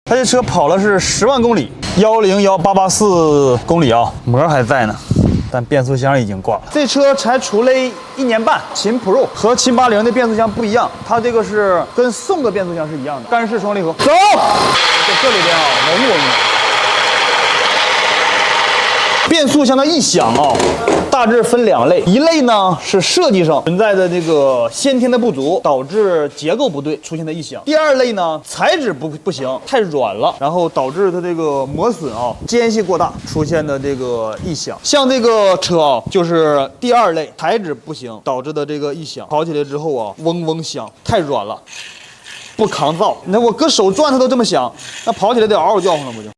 它这车跑了是10万公里，101,884公里啊，膜还在呢。 但变速箱已经挂了。这车才出了1年半，秦 Pro 和秦80的变速箱不一样，它这个是跟宋的变速箱是一样的，干式双离合。走，在这里边啊，嗡嗡的。变速箱的异响啊，大致分2类，一类呢是设计上存在的这个先天的不足，导致结构不对出现的异响；第2类呢，材质不行，太软了，然后导致它这个磨损啊，间隙过大出现的这个异响。像这个车啊，就是第2类，材质不行导致的这个异响，跑起来之后啊，嗡嗡响，太软了，不抗造。那我搁手转它都这么响，那跑起来得嗷嗷叫唤了，不就？